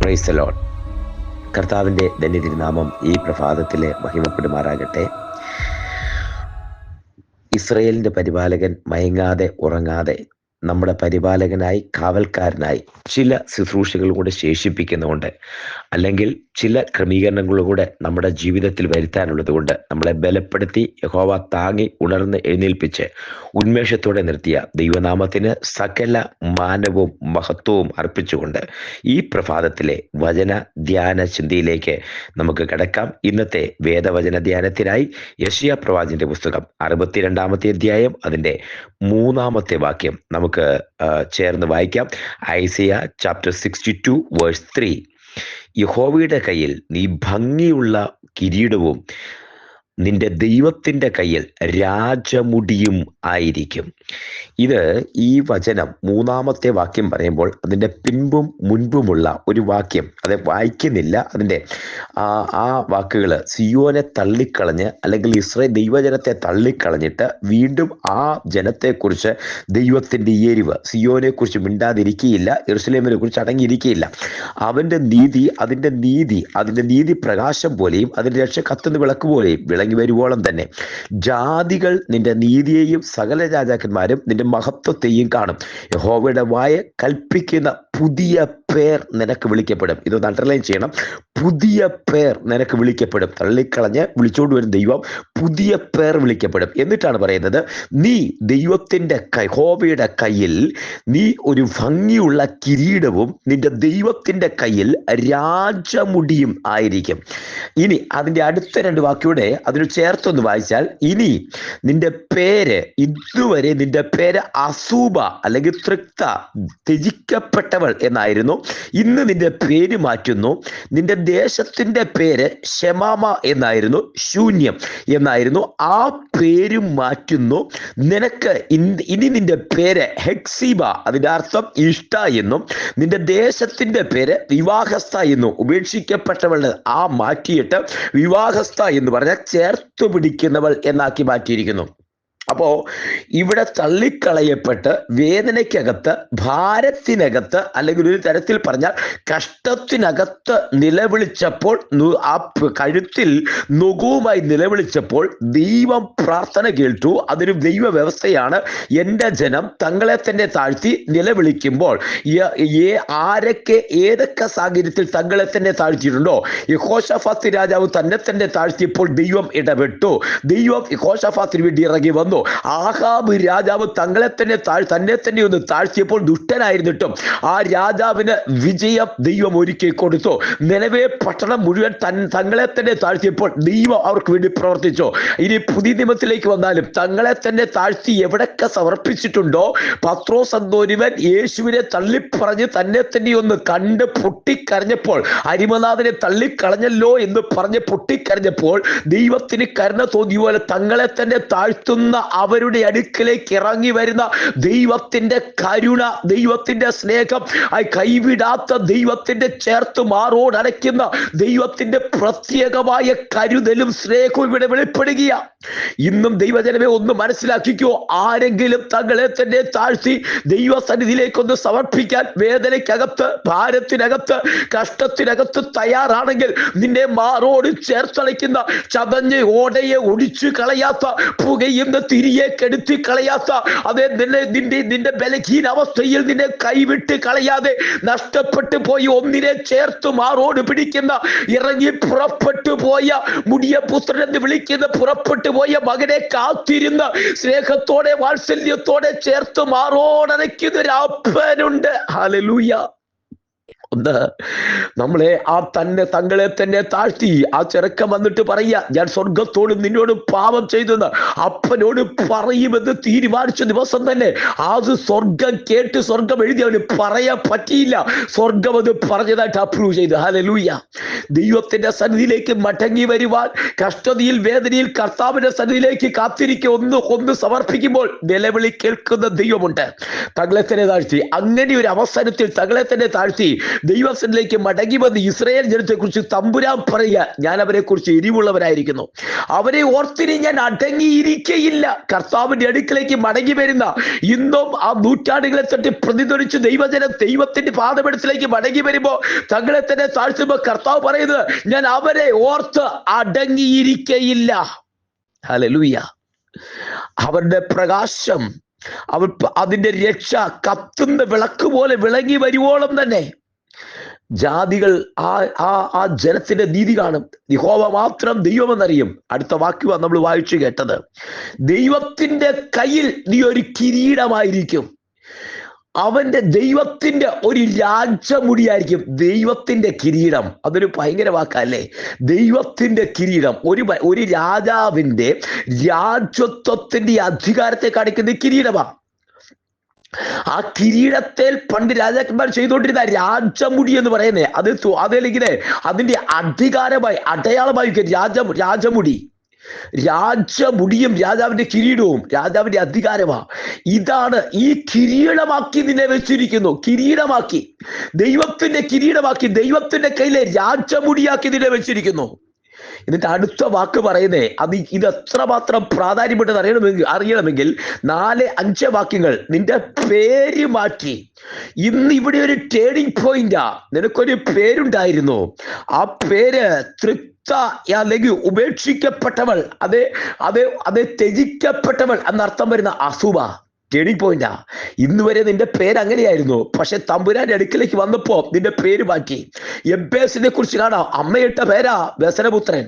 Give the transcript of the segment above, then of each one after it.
Praise the Lord. കർത്താവിൻ്റെ ധന്യതിരുനാമം ഈ പ്രഭാതത്തിൽ മഹിമപ്പെടുമാറാകട്ടെ. ഇസ്രയേലിൻ്റെ പരിപാലകൻ മയങ്ങാതെ ഉറങ്ങാതെ നമ്മുടെ പരിപാലകനായി കാവൽക്കാരനായി ചില ശുശ്രൂഷകൾ കൂടെ ശേഷിപ്പിക്കുന്നുണ്ട്, അല്ലെങ്കിൽ ചില ക്രമീകരണങ്ങൾ കൂടെ നമ്മുടെ ജീവിതത്തിൽ വരുത്താനുള്ളത് കൊണ്ട് നമ്മളെ ബലപ്പെടുത്തി യഹോവ താങ്ങി ഉണർന്ന് എഴുന്നേൽപ്പിച്ച് ഉന്മേഷത്തോടെ നിർത്തിയ ദൈവനാമത്തിന് സകല മാനവും മഹത്വവും അർപ്പിച്ചുകൊണ്ട് ഈ പ്രഭാതത്തിലെ വചന ധ്യാന ചിന്തയിലേക്ക് നമുക്ക് കിടക്കാം. ഇന്നത്തെ വേദവചന ധ്യാനത്തിനായി യെശയ്യാ പ്രവാചകന്റെ പുസ്തകം 62-ാമത്തെ അധ്യായം അതിൻ്റെ 3-ാമത്തെ വാക്യം നമുക്ക് ചേർന്ന് വായിക്കാം. ഐസയ്യാ ചാപ്റ്റർ 62 വേഴ്സ് 3. യഹോവയുടെ കയ്യിൽ നീ ഭംഗിയുള്ള കിരീടവും നിന്റെ ദൈവത്തിൻ്റെ കയ്യിൽ രാജമുടിയും ആയിരിക്കും. ഇത് ഈ വചനം 3-ാമത്തെ വാക്യം പറയുമ്പോൾ അതിൻ്റെ പിൻപും മുൻപുമുള്ള ഒരു വാക്യം അത് വായിക്കുന്നില്ല. അതിൻ്റെ ആ വാക്കുകൾ സിയോനെ തള്ളിക്കളഞ്ഞ് അല്ലെങ്കിൽ ഇസ്രായേൽ ദൈവജനത്തെ തള്ളിക്കളഞ്ഞിട്ട് വീണ്ടും ആ ജനത്തെക്കുറിച്ച് ദൈവത്തിൻ്റെ എരിവ്, സിയോനെക്കുറിച്ച് മിണ്ടാതിരിക്കുകയില്ല, യെരൂശലേമിനെ കുറിച്ച് അടങ്ങിയിരിക്കുകയില്ല. അവൻ്റെ നീതി, അതിൻ്റെ നീതി പ്രകാശം പോലെയും അതിൻ്റെ രക്ഷ കത്തുന്ന വിളക്ക് പോലെയും വിളങ്ങി വരുവോളം തന്നെ ജാതികൾ നിന്റെ നീതിയെയും സകല രാജാക്കന്മാരും നിന്റെ മഹത്വത്തെയും കാണും. യഹോവയുടെ വായ കൽപ്പിക്കുന്ന പുതിയ പേർ നിനക്ക് വിളിക്കപ്പെടും. ഇതൊന്ന് അണ്ടർലൈൻ ചെയ്യണം. പുതിയ പേർ നിനക്ക് വിളിക്കപ്പെടും. തള്ളിക്കളഞ്ഞ് വിളിച്ചോണ്ട് വരുന്ന ദൈവം പുതിയ പേർ വിളിക്കപ്പെടും. എന്നിട്ടാണ് പറയുന്നത്, നീ ദൈവത്തിൻ്റെ യഹോവയുടെ കയ്യിൽ നീ ഒരു ഭംഗിയുള്ള കിരീടവും നിന്റെ ദൈവത്തിൻ്റെ കയ്യിൽ രാജമുടിയും ആയിരിക്കും. ഇനി അതിൻ്റെ അടുത്ത 2 വാക്യോടെ അതിന് ചേർത്തൊന്ന് വായിച്ചാൽ, ഇനി നിന്റെ പേര്, ഇതുവരെ നിന്റെ പേര് അസൂബ അല്ലെങ്കിൽ തൃക്ത, ത്യജിക്കപ്പെട്ടവൾ എന്നായിരുന്നു. ഇന്ന് നിന്റെ പേര് മാറ്റുന്നു. നിന്റെ ദേശത്തിന്റെ പേര് ഷെമാമ എന്നായിരുന്നു, ശൂന്യം എന്നായിരുന്നു. ആ പേര് മാറ്റുന്നു. നിനക്ക് ഇനി നിന്റെ പേര് ഹെക്സീബ, അതിന്റെ അർത്ഥം ഇഷ്ട എന്നും, നിന്റെ ദേശത്തിന്റെ പേര് വിവാഹസ്ഥ എന്നും, ഉപേക്ഷിക്കപ്പെട്ടവൾ ആ മാറ്റിയിട്ട് വിവാഹസ്ഥ എന്ന് പറഞ്ഞാൽ ചേർത്തു പിടിക്കുന്നവൾ എന്നാക്കി മാറ്റിയിരിക്കുന്നു. അപ്പോ ഇവിടെ തള്ളിക്കളയപ്പെട്ട് വേദനയ്ക്കകത്ത്, ഭാരത്തിനകത്ത്, അല്ലെങ്കിൽ ഒരു തരത്തിൽ പറഞ്ഞാൽ കഷ്ടത്തിനകത്ത് നിലവിളിച്ചപ്പോൾ, ആ കഴുത്തിൽ നുകവുമായി നിലവിളിച്ചപ്പോൾ ദൈവം പ്രാർത്ഥന കേട്ടു. അതൊരു ദൈവ വ്യവസ്ഥയാണ്. എൻ്റെ ജനം തങ്ങളെ തന്നെ താഴ്ത്തി നിലവിളിക്കുമ്പോൾ ആരൊക്കെ ഏതൊക്കെ സാഹചര്യത്തിൽ തങ്ങളെ തന്നെ താഴ്ത്തിയിട്ടുണ്ടോ, യെഹോശാഫാത്ത് രാജാവ് തന്നെ താഴ്ത്തിയപ്പോൾ ദൈവം ഇടപെട്ടു. ദൈവം യെഹോശാഫാത്തിന് വേണ്ടി ഇറങ്ങി വന്നു. ആഹാബ് രാജാവ് തന്നെ തന്നെ ഒന്ന് താഴ്ത്തിയപ്പോൾ ദുഷ്ടനായിരുന്നിട്ടും ആ രാജാവിന് വിജയം ദൈവം ഒരുക്കി കൊടുത്തു. നിലവേ പട്ടണം മുഴുവൻ തങ്ങളെ തന്നെ താഴ്ത്തിയപ്പോൾ ദൈവം അവർക്ക് വേണ്ടി പ്രവർത്തിച്ചു. ഇനി പുതിയ നിയമത്തിലേക്ക് വന്നാലും തങ്ങളെ തന്നെ താഴ്ത്തി എവിടൊക്കെ സമർപ്പിച്ചിട്ടുണ്ടോ, പത്രോസ് എന്നൊരുവൻ യേശുവിനെ തള്ളിപ്പറഞ്ഞ് തന്നെ തന്നെ ഒന്ന് കണ്ട് പൊട്ടിക്കരഞ്ഞപ്പോൾ, അരിമനാഥനെ തള്ളിക്കളഞ്ഞല്ലോ എന്ന് പറഞ്ഞ് പൊട്ടിക്കരഞ്ഞപ്പോൾ ദൈവത്തിന് കരുണ തോന്നിയ പോലെ തങ്ങളെ തന്നെ താഴ്ത്തുന്ന അവരുടെ അടുക്കലേക്ക് ഇറങ്ങി വരുന്ന ദൈവത്തിന്റെ കരുണ, ദൈവത്തിന്റെ സ്നേഹം, കൈവിടാത്ത ദൈവത്തിന്റെ ചേർത്ത് മാറോടടയ്ക്കുന്ന ദൈവത്തിന്റെ പ്രത്യേകമായ കരുതലും സ്നേഹവും ഇവിടെ വെളിപ്പെടുകയാ. ഇന്നും ദൈവജനമേ ഒന്ന് മനസ്സിലാക്കിക്കോ, ആരെങ്കിലും തങ്ങളെ തന്നെ താഴ്ത്തി ദൈവസന്നിധിയിലേക്കൊന്ന് സമർപ്പിക്കാൻ വേദനയ്ക്കകത്ത്, ഭാരത്തിനകത്ത്, കഷ്ടത്തിനകത്ത് തയ്യാറാണെങ്കിൽ നിന്നെ മാറോട് ചേർത്തളയ്ക്കുന്ന, ചതഞ്ഞ് ഓടയെ ഒടിച്ചു കളയാത്ത, പുകയുന്ന തിരിയെ കെടുത്തി കളയാത്ത, അതേ നിന്റെ ബലഹീന അവസ്ഥയിൽ നിന്നെ കൈവിട്ട് കളയാതെ നഷ്ടപ്പെട്ടു പോയി ഒന്നിനെ ചേർത്ത് മാറോട് പിടിക്കുന്ന, ഇറങ്ങി പുറപ്പെട്ടു പോയ മുടിയ പുത്രൻ എന്ന് വിളിക്കുന്ന പുറപ്പെട്ടു പോയ മകനെ കാത്തിരുന്ന് സ്നേഹത്തോടെ വാത്സല്യത്തോടെ ചേർത്ത് മാറോടനയ്ക്കുന്ന ഒരു അപ്പനുണ്ട്. ഹല്ലേലൂയ. ഒന്ന് നമ്മളെ തങ്ങളെ തന്നെ താഴ്ത്തി ആ ചെറുക്കം വന്നിട്ട് പറയുക, ഞാൻ സ്വർഗത്തോടും നിന്നോടും പാപം ചെയ്തെന്ന് അപ്പനോട് പറയുമെന്ന് തീരുമാനിച്ച ദിവസം തന്നെ അത് സ്വർഗം കേട്ട് സ്വർഗം എഴുതി അവന് പറയാൻ പറ്റിയില്ല. സ്വർഗം അത് പറഞ്ഞതായിട്ട് അപ്രൂവ് ചെയ്തു. ഹല്ലേലൂയ. ദൈവത്തിന്റെ സന്നിധിയിലേക്ക് മടങ്ങി വരുവാൻ, കഷ്ടതയിൽ വേദനയിൽ കർത്താവിന്റെ സന്നിധിയിലേക്ക് കാത്തിരിക്കുക, ഒന്ന് സമർപ്പിക്കുമ്പോൾ നിലവിളി കേൾക്കുന്ന ദൈവമുണ്ട്. തങ്ങളെ തന്നെ താഴ്ത്തി, അങ്ങനെ ഒരു അവസരത്തിൽ തങ്ങളെ തന്നെ താഴ്ത്തി ദൈവസന്നിധിയിലേക്ക് മടങ്ങി വന്ന് ഇസ്രായേൽ ജനത്തെ കുറിച്ച് തമ്പുരാൻ പറയുക, ഞാൻ അവരെ കുറിച്ച് എരിവുള്ളവരായിരിക്കുന്നു, അവരെ ഓർത്തിനി ഞാൻ അടങ്ങിയിരിക്കയില്ല. കർത്താവിന്റെ അടുക്കലേക്ക് മടങ്ങി വരുന്ന ഇന്നും ആ നൂറ്റാണ്ടുകളെ തട്ടി പ്രതിധ്വനിച്ച് ദൈവജനം ദൈവത്തിന്റെ പാദപീഠത്തിലേക്ക് മടങ്ങി വരുമ്പോ തങ്ങളെ തന്നെ താഴ്ത്തുമ്പോ കർത്താവ് പറയുന്നത്, ഞാൻ അവരെ ഓർത്ത് അടങ്ങിയിരിക്കയില്ല. ഹല്ലേലൂയ. അവരുടെ പ്രകാശം, അവർ അതിന്റെ രക്ഷ കത്തുന്ന വിളക്ക് പോലെ വിളങ്ങി വരുവോളം തന്നെ ജാതികൾ ആ ജനത്തിന്റെ നീതി കാണും. യഹോവ മാത്രം ദൈവമെന്നറിയും. അടുത്ത വാക്യമാണ് നമ്മൾ വായിച്ചു കേട്ടത്. ദൈവത്തിന്റെ കയ്യിൽ നീ ഒരു കിരീടമായിരിക്കും. അവന്റെ ദൈവത്തിന്റെ ഒരു രാജമുടിയായിരിക്കും. ദൈവത്തിന്റെ കിരീടം, അതൊരു ഭയങ്കര വാക്കല്ലേ? ദൈവത്തിന്റെ കിരീടം, ഒരു രാജാവിന്റെ രാജത്വത്തിന്റെ അധികാരത്തെ കാണിക്കുന്ന കിരീടമാണ്. ആ കിരീടത്തിൽ പണ്ട് രാജാക്കന്മാർ ചെയ്തുകൊണ്ടിരുന്ന രാജമുടി എന്ന് പറയുന്നത് അതല്ലെങ്കിൽ അതിന്റെ അധികാരമായി അടയാളമായി രാജമുടി. രാജമുടിയും രാജാവിന്റെ കിരീടവും രാജാവിന്റെ അധികാരമാണ്. ഇതാണ് ഈ കിരീടമാക്കി നിന്നെ വെച്ചിരിക്കുന്നു. കിരീടമാക്കി, ദൈവത്തിന്റെ കിരീടമാക്കി, ദൈവത്തിന്റെ കയ്യിലെ രാജമുടിയാക്കി നിന്നെ വെച്ചിരിക്കുന്നു. എന്നിട്ട് അടുത്ത വാക്ക് പറയുന്നേ, ഇത് എത്രമാത്രം പ്രാധാന്യപ്പെട്ടത് അറിയണമെങ്കിൽ 4-5 വാക്യങ്ങൾ. നിന്റെ പേര് മാറ്റി. ഇന്ന് ഇവിടെ ഒരു ടേണിംഗ് പോയിന്റാ. നിനക്കൊരു പേരുണ്ടായിരുന്നു, ആ പേര് അല്ലെങ്കിൽ ഉപേക്ഷിക്കപ്പെട്ടവൾ, അതെ ത്യജിക്കപ്പെട്ടവൾ എന്നർത്ഥം വരുന്ന അസുബ. ടേണിംഗ് പോയിന്റാ. ഇന്ന് വരെ നിന്റെ പേര് അങ്ങനെയായിരുന്നു. പക്ഷെ തമ്പുരാന്റെ അടുക്കലേക്ക് വന്നപ്പോ നിന്റെ പേര് മാറ്റി. എബ്ബേസിനെ കുറിച്ച് കാണാം. അമ്മയിട്ട പേരാ വ്യസനപുത്രൻ.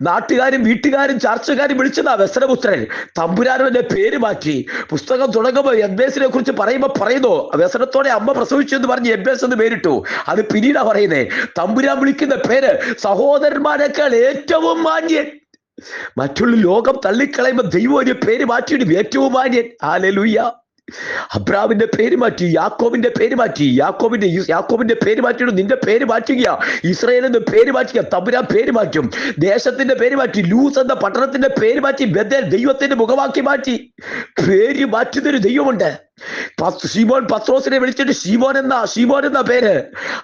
നാട്ടുകാരും വീട്ടുകാരും ചർച്ചക്കാരും വിളിച്ചതാ വ്യസനപുത്രൻ. തമ്പുരാനും എന്റെ പേര് മാറ്റി. പുസ്തകം തുടങ്ങുമ്പോൾ എബ്ബേസിനെ കുറിച്ച് പറയുന്നു, വ്യസനത്തോടെ അമ്മ പ്രസവിച്ചു എന്ന് പറഞ്ഞ് എബ്ബേസ് എന്ന് പേരിട്ടു. അത് പിന്നീടാ പറയുന്നേ. തമ്പുരാൻ വിളിക്കുന്ന പേര് സഹോദരന്മാരെക്കാൾ ഏറ്റവും മാന്യൻ. മറ്റുള്ള ലോകം തള്ളിക്കളയുമ്പോ ദൈവം ഒരു പേര് മാറ്റിയിടും, ഏറ്റവും മാന്യൻ. ഹല്ലേലൂയ. അബ്രാമിന്റെ പേര് മാറ്റി, യാക്കോബിന്റെ പേര് മാറ്റി. യാക്കോബിന്റെ പേര് മാറ്റിയിടും. നിന്റെ പേര് മാറ്റുക. ഇസ്രായേലിന്റെ പേര് മാറ്റുക. തമ്പുരാൻ പേര് മാറ്റും. ദേശത്തിന്റെ പേര് മാറ്റി. ലൂസ് എന്ന പട്ടണത്തിന്റെ പേര് മാറ്റി. ബേഥേൽ ദൈവത്തിന്റെ മുഖമാക്കി മാറ്റി. പേര് മാറ്റുന്നൊരു ദൈവമുണ്ട്. ശിമോൻ പത്രോസിനെ വിളിച്ചിട്ട് ശിമോൻ എന്ന പേര്.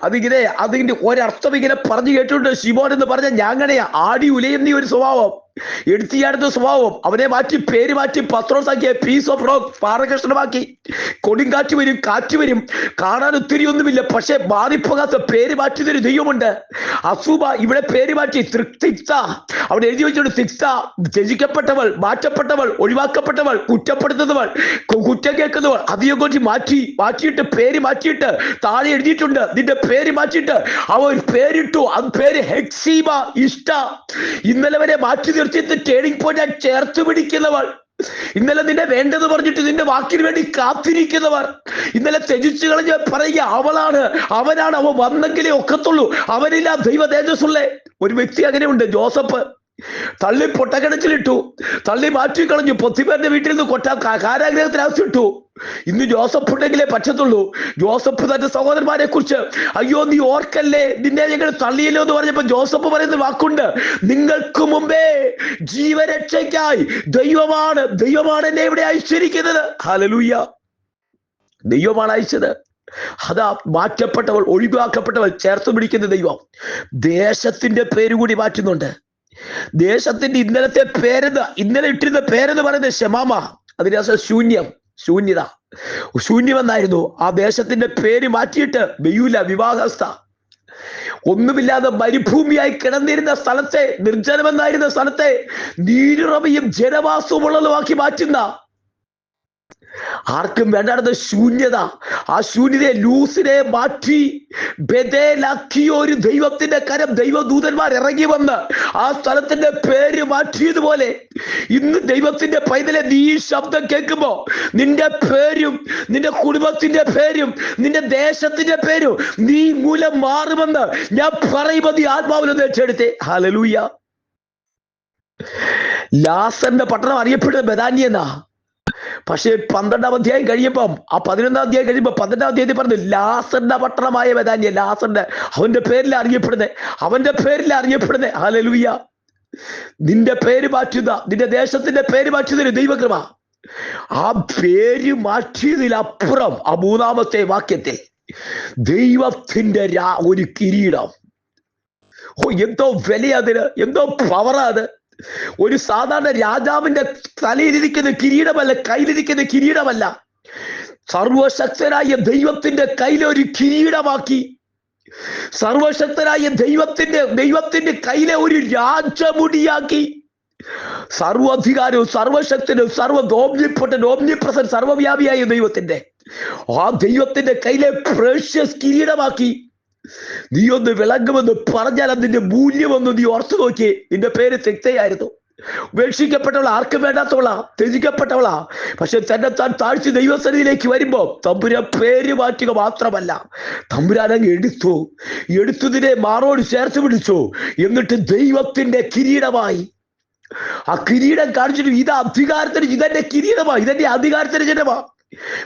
അതിന്റെ ഒരർത്ഥം ഇങ്ങനെ പറഞ്ഞു കേട്ടിട്ടുണ്ട്. ശിമോൻ എന്ന് പറഞ്ഞ ഞാങ്ങനെയാ, ആടി ഉലയുന്ന ഒരു സ്വഭാവം, എടുത്തിയാടുന്ന സ്വഭാവം. അവനെ മാറ്റി പേര് മാറ്റി പത്രോസാക്കിയ പീസ് ഓഫ് റോക്ക്, പാറകഷ്ണമാക്കി. കൊടുങ്കാറ്റ് വരും, കാറ്റ് വരും, കാണാൻ ഒത്തിരി ഒന്നുമില്ല, പക്ഷെ മാറിപ്പോകാത്ത പേര് മാറ്റുന്നൊരു ദൈവമുണ്ട്. അസൂബ ഇവിടെ പേര് മാറ്റി. തിക്സ അവിടെ എഴുതി വെച്ചോണ്ട്, തിക്സ ത്യജിക്കപ്പെട്ടവൾ, മാറ്റപ്പെട്ടവൾ, ഒഴിവാക്കപ്പെട്ടവൾ, കുറ്റപ്പെടുത്തുന്നവൾ, കുറ്റം കേൾക്കുന്നവൾ. അധികം കൊണ്ട് മാറ്റിയിട്ട് പേര് മാറ്റിയിട്ട് താഴെ എഴുതിയിട്ടുണ്ട്, നിന്റെ പേര് മാറ്റിയിട്ട് അവൻ പേരിട്ടു. അത് പേര് ഹെക്സീബ, ഇഷ്ട. ഇന്നലെ വരെ മാറ്റി നിർത്തിയിട്ട് ടേണിംഗ് പോയിന്റ് ചേർത്ത് പിടിക്കുന്നവൾ. ഇന്നലെ നിന്നെ വേണ്ടെന്ന് പറഞ്ഞിട്ട് നിന്റെ വാക്കിന് വേണ്ടി കാത്തിരിക്കുന്നവർ. ഇന്നലെ ത്യജിച്ചു കളഞ്ഞ് പറയുക, അവനാണ്, അവൻ വന്നെങ്കിലേ ഒക്കത്തുള്ളൂ, അവനില്ല ദൈവ തേജസ്സുള്ള ഒരു വ്യക്തി. അങ്ങനെയുണ്ട്. ജോസഫ് തള്ളി പൊട്ടക്കിണറ്റിലിട്ടു, തള്ളി മാറ്റിക്കളഞ്ഞു. പൊത്തിഫേറിന്റെ വീട്ടിൽ നിന്ന് കാരാഗ്രഹത്തിനകത്തിട്ടു. ഇന്ന് ജോസഫ് ഉണ്ടെങ്കിലേ പറ്റത്തുള്ളൂ. ജോസഫ് തന്റെ സഹോദരന്മാരെ കുറിച്ച്, അയ്യോ നീ ഓർക്കല്ലേ, നിന്നെ ഞങ്ങൾ തള്ളിയല്ലോ എന്ന് പറഞ്ഞപ്പോ ജോസഫ് പറയുന്ന വാക്കുണ്ട്, നിങ്ങൾക്ക് മുമ്പേ ജീവരക്ഷയ്ക്കായി ദൈവമാണ് എന്നെ ഇവിടെ അയച്ചിരിക്കുന്നത്. ഹല്ലേലൂയ. ദൈവമാണ് അയച്ചത്. അതാ മാറ്റപ്പെട്ടവൾ, ഒഴിവാക്കപ്പെട്ടവൾ ചേർത്ത് പിടിക്കുന്ന ദൈവം. ദേശത്തിന്റെ പേര് കൂടി മാറ്റുന്നുണ്ട്. ദേശത്തിന്റെ ഇന്നലെ ഇട്ടിരുന്ന പേരെന്ന് പറയുന്നത് ഷമാമ. അതിന്റെ ശൂന്യത, ശൂന്യമെന്നായിരുന്നു. ആ ദേശത്തിന്റെ പേര് മാറ്റിയിട്ട് ബെയൂല, വിവാഹസ്ഥ, ഒന്നുമില്ലാതെ മരുഭൂമിയായി കിടന്നിരുന്ന സ്ഥലത്തെ, നിർജ്ജനമെന്നായിരുന്ന സ്ഥലത്തെ നീരുറവയും ജനവാസവുമുള്ളതുമാക്കി മാറ്റുന്ന, ആർക്കും വേണ്ടാത്ത ശൂന്യത, ആ ശൂന്യതയെ ലൂസിനെ മാറ്റി ബേഥേലാക്കിയ ഒരു ദൈവത്തിന്റെ കരം, ദൈവദൂതന്മാർ ഇറങ്ങി വന്ന് ആ സ്ഥലത്തിന്റെ പേര് മാറ്റിയതുപോലെ ഇന്ന് ദൈവത്തിന്റെ പൈതലെ നീ ഈ ശബ്ദം കേൾക്കുമ്പോ നിന്റെ പേരും നിന്റെ കുടുംബത്തിന്റെ പേരും നിന്റെ ദേശത്തിന്റെ പേരും നീ മൂലം മാറുമെന്ന് ഞാൻ പറയുമ്പോൾ നീ ആത്മാവിലൊന്ന് ഏറ്റെടുത്തേ. ഹല്ലേലൂയ. ലാസറിന്റെ പട്ടണം അറിയപ്പെടുന്നത് ബെഥാന്യ എന്നാ. പക്ഷെ 12-ാം അധ്യായം കഴിയുമ്പം, ആ 11-ാം അധ്യായം കഴിയുമ്പോ 12-ാം അധ്യായത്തിൽ പറഞ്ഞു ലാസറിന്റെ പട്ടണമായ ബെഥാന്യ. അവന്റെ പേരിൽ അറിയപ്പെടുന്നത്. ഹല്ലേലൂയ. നിന്റെ പേര് മാറ്റുന്ന, നിന്റെ ദേശത്തിന്റെ പേര് മാറ്റുന്നൊരു ദൈവകൃപ. ആ പേര് മാറ്റിയതിലപ്പുറം ആ 3-ാമത്തെ വാക്യത്തിൽ ദൈവത്തിന്റെ ഒരു കിരീടം. എന്തോ വിലയതിന്, എന്തോ പവറാത്. ഒരു സാധാരണ രാജാവിന്റെ തലയിലിരിക്കുന്ന കിരീടമല്ല, കയ്യിലിരിക്കുന്ന കിരീടമല്ല. സർവശക്തനായ ദൈവത്തിന്റെ കയ്യിലെ ഒരു കിരീടമാക്കി. സർവശക്തനായ ദൈവത്തിന്റെ കയ്യിലെ ഒരു രാജമുടിയാക്കി. സർവാധികാരവും സർവശക്തനും ഓംനിപ്രസന്റ് സർവവ്യാപിയായ ദൈവത്തിന്റെ ആ ദൈവത്തിന്റെ കയ്യിലെ പ്രഷ്യസ് കിരീടമാക്കി. നീ ഒന്ന് വിളങ്ങുമെന്ന് പറഞ്ഞാൽ അതിന്റെ മൂല്യമൊന്ന് നീ ഓർത്തു നോക്കിയേ. നിന്റെ പേര് തെക്തയായിരുന്നു. ഉപേക്ഷിക്കപ്പെട്ടവളാ, ആർക്കും വേണ്ടാത്തവളാ, ത്യജിക്കപ്പെട്ടവളാ. പക്ഷെ തന്നെ താൻ താഴ്ച ദൈവസന്നിധിയിലേക്ക് വരുമ്പോ തമ്പുരാൻ പേര് മാറ്റുക മാത്രമല്ല, തമ്പുരാൻ അങ്ങ് എടുത്തതിനെ മാറോട് ചേർത്ത് പിടിച്ചു. എന്നിട്ട് ദൈവത്തിന്റെ കിരീടമായി. ആ കിരീടം കാണിച്ചിട്ട് ഇതെന്റെ കിരീടമാ, ഇതെന്റെ അധികാരത്തിന് ജനമാ.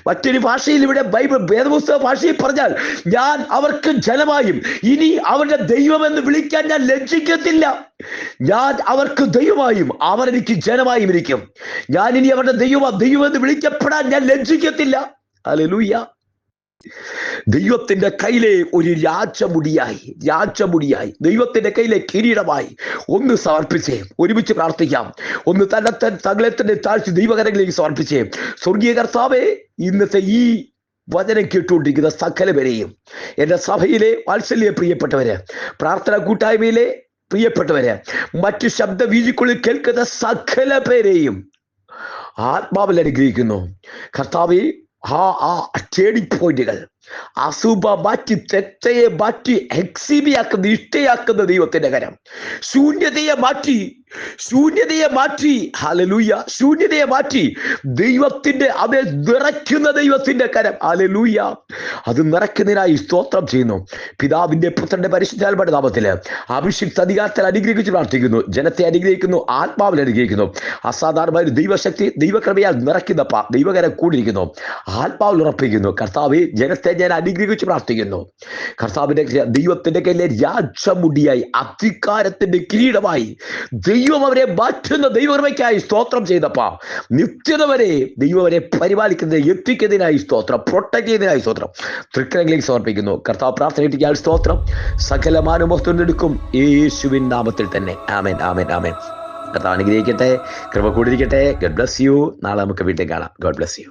മറ്റൊരു ഭാഷയിൽ ഇവിടെ ബൈബിൾ വേദപുസ്തക ഭാഷയിൽ പറഞ്ഞാൽ, ഞാൻ അവർക്ക് ജനമായും ഇനി അവരുടെ ദൈവമെന്ന് വിളിക്കാൻ ഞാൻ ലജ്ജിക്കത്തില്ല. ഞാൻ അവർക്ക് ദൈവമായും അവർ എനിക്ക് ജനമായും ഇരിക്കും. ഞാൻ ഇനി അവരുടെ ദൈവമെന്ന് വിളിക്കപ്പെടാൻ ഞാൻ ലജ്ജിക്കത്തില്ല. ഹല്ലേലൂയ. ദൈവത്തിന്റെ കയ്യിലെ ഒരു രാജമുടിയായി ദൈവത്തിന്റെ കയ്യിലെ കിരീടമായി ഒന്ന് സമർപ്പിച്ചേ. ഒരുമിച്ച് പ്രാർത്ഥിക്കാം. ഒന്ന് തങ്ങളെ തന്നെ താഴ്ച ദൈവകരങ്ങളിലേക്ക് സമർപ്പിച്ചേ. സ്വർഗീയ കർത്താവേ, ഇന്നത്തെ ഈ വചനം കേട്ടുകൊണ്ടിരിക്കുന്ന സകല പേരെയും, എൻ്റെ സഭയിലെ വാത്സല്യ പ്രിയപ്പെട്ടവര്, പ്രാർത്ഥന കൂട്ടായ്മയിലെ പ്രിയപ്പെട്ടവര്, മറ്റു ശബ്ദ വീതിക്കുള്ളിൽ കേൾക്കുന്ന സകല പേരെയും ആത്മാവിൽ അനുഗ്രഹിക്കുന്നു കർത്താവേ. ആ ടേണിംഗ് പോയിന്റുകൾ, അസുഭ മാറ്റി തെറ്റയെ മാറ്റി എക്സിബിയാക്കുന്ന, ഇഷ്ടയാക്കുന്ന ദൈവത്തിന്റെ കരം, ശൂന്യതയെ മാറ്റി ഹല്ലേലൂയ, ശൂന്യതയെ മാറ്റി ദൈവത്തിന്റെ അതേ നിറയ്ക്കുന്ന ദൈവത്തിന്റെ കരം, ഹല്ലേലൂയ, അത് നിറയ്ക്കുന്നതിനായി സ്തോത്രം ചെയ്യുന്നു. പിതാവിന്റെ പുത്രന്റെ പരിശുദ്ധാത്മാവിന്റെ നാമത്തില് അഭിഷിക്ത അധികാരത്തിൽ അനുഗ്രഹിച്ച് പ്രാർത്ഥിക്കുന്നു. ജനത്തെ അനുഗ്രഹിക്കുന്നു, ആത്മാവിൽ അനുഗ്രഹിക്കുന്നു. അസാധാരണമായ ദൈവശക്തി, ദൈവകൃപയാൽ നിറയ്ക്കുന്ന ദൈവകരം കൂടിയിരിക്കുന്നു. ആത്മാവിൽ ഉറപ്പിക്കുന്നു. കർത്താവേ, ജനത്തെ ഞാൻ അനുഗ്രഹിച്ച് പ്രാർത്ഥിക്കുന്നു. കർത്താവിന്റെ ദൈവത്തിന്റെ കയ്യിലെ രാജമുടിയായി, അധികാരത്തിന്റെ കിരീടമായി ദൈവം അവരെ മാറ്റുന്ന ദൈവകൃപയ്ക്കായി സ്തോത്രം ചെയ്തപ്പാ. നിത്യത വരെ ദൈവം അവരെ പരിപാലിക്കുന്നതിന്, എത്തിക്കുന്നതിനായി സ്തോത്രം, പ്രൊട്ടക്ട് ചെയ്യുന്നതിനായി സ്തോത്രം. തൃക്കരങ്ങളിലേക്ക് സമർപ്പിക്കുന്നു. കർത്താവ് പ്രാർത്ഥനയ്ക്ക് സ്തോത്രം. സകല മാനമഹത്വം എടുക്കും യേശുവിൻ നാമത്തിൽ തന്നെ. ആമേൻ, ആമേൻ, ആമേൻ. കർത്താവ് അനുഗ്രഹിക്കട്ടെ, കൃപ കൂടിയിരിക്കട്ടെ. God bless you. നാളെ നമുക്ക് വീട്ടിൽ കാണാം. God bless you.